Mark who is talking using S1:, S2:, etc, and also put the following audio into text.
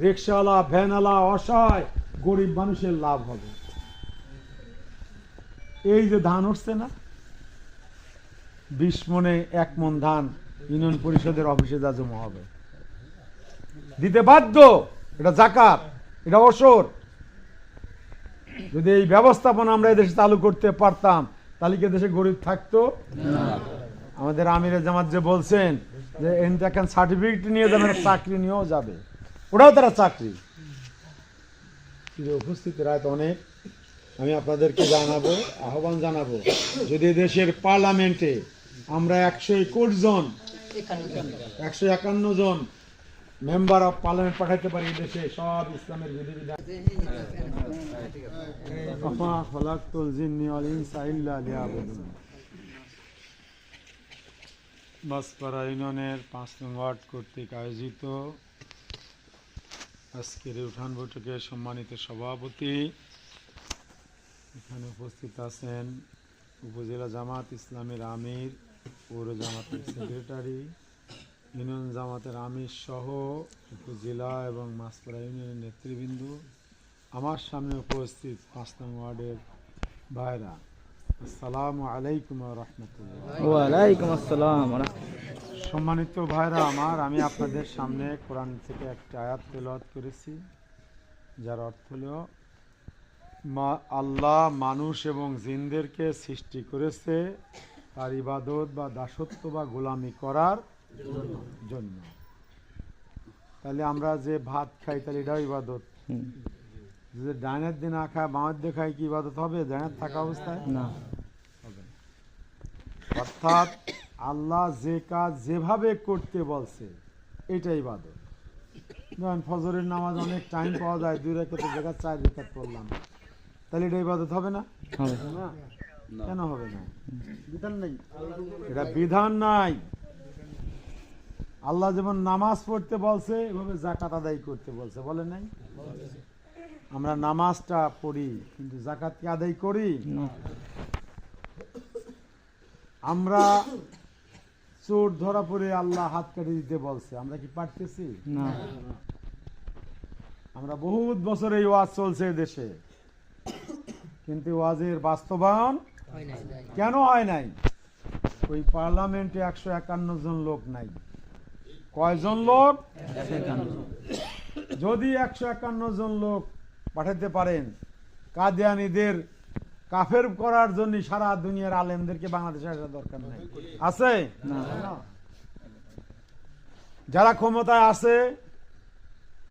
S1: রিক্সাওয়ালা, ভ্যানওয়ালা, অসহায় গরিব মানুষের লাভ হবে। এই যে ধান উঠছে না, 20 মনে 1 মন ধান ইউনিয়ন পরিষদের অফিসে যা জমা হবে, দিতে বাধ্য। এটা যাকাত, এটা ওসর। যদি এই ব্যবস্থাপনা আমরা এদেশে চালু করতে পারতাম, তাহলে কি দেশে গরিব থাকতো? আমাদের আমিরে জামাত যে বলছেন যে এখন সার্টিফিকেট নিয়ে যাবে, চাকরি নিয়েও যাবে, ওটাও তারা চাকরি। উপস্থিত রাত অনেক, আমি আপনাদেরকে জানাবো, আহ্বান জানাবো, যদি দেশের পার্লামেন্টে আমরা 121 জন 151 জন মেম্বার অফ পার্লামেন্ট পাঠাইতে পারি, দেশে সব ইসলামের বিধিবিধান। বাসপাড়া ইউনিয়নের 5 নং ওয়ার্ড কর্তৃক আয়োজিত আজকের উঠান বৈঠকের সম্মানিত সভাপতি, এখানে উপস্থিত আছেন উপজেলা জামাত ইসলামের আমির, পৌর জামাতের সেক্রেটারি, ইউনিয়ন জামাতের আমির সহ উপজেলা এবং মাসপাড়া ইউনিয়নের নেতৃবৃন্দ, আমার সামনে উপস্থিত 5 নং ওয়ার্ডের ভাইরা, আসসালামু আলাইকুম ওয়া রাহমাতুল্লাহ।
S2: ওয়া আলাইকুম আসসালাম।
S1: সম্মানিত ভাইরা আমার, আমি আপনাদের সামনে কোরআন থেকে একটা আয়াত তেলাওয়াত করেছি, যার অর্থ হলো আল্লাহ মানুষ এবং জিনদেরকে সৃষ্টি করেছে তার ইবাদত বা দাসত্ব বা গোলামি করার জন্য। তাহলে আমরা যে ভাত খাই, তাহলে এটাও ইবাদত। যদি ডাইনের দিন না খায়, বামের দিয়ে খাই, কি ইবাদত হবে? ডাইনের থাকা অবস্থায়
S2: না
S1: হবে। অর্থাৎ আল্লাহ যে কাজ যেভাবে করতে বলছে এটাই ইবাদত। ধরেন ফজরের নামাজ অনেক টাইম পাওয়া যায়, 2 রাকাতের জায়গায় 4 রাকাত পড়লাম, তাহলে এটা ইবাদত হবে না? কেন হবে না? বিধান নাই, এটা বিধান নাই। আল্লাহ যেমন নামাজ পড়তে বলছে, এভাবে যাকাত আদায় করতে বলছে, বলে নাই? আমরা নামাজটা পড়ি, কিন্তু যাকাত কি আদায় করি? আমরা চোর ধরা পড়ে আল্লাহ হাত কেটে দিতে বলছে, আমরা কি পারতেছি?
S2: না।
S1: আমরা বহুত বছর এই ওয়াজ চলছে দেশে, কিন্তু ওয়াজের বাস্তবায়ন কেন হয় নাই? ওই পার্লামেন্টে 151 জন লোক নাই। কয়জন লোক?
S2: 151।
S1: যদি 151 জন লোক পাঠাতে পারেন, কাদিয়ানীদের কাফের করার জন্য সারা দুনিয়ার আলেমদেরকে বাংলাদেশে আসা দরকার নাই। আছে?
S2: না।
S1: যারা ক্ষমতায় আছে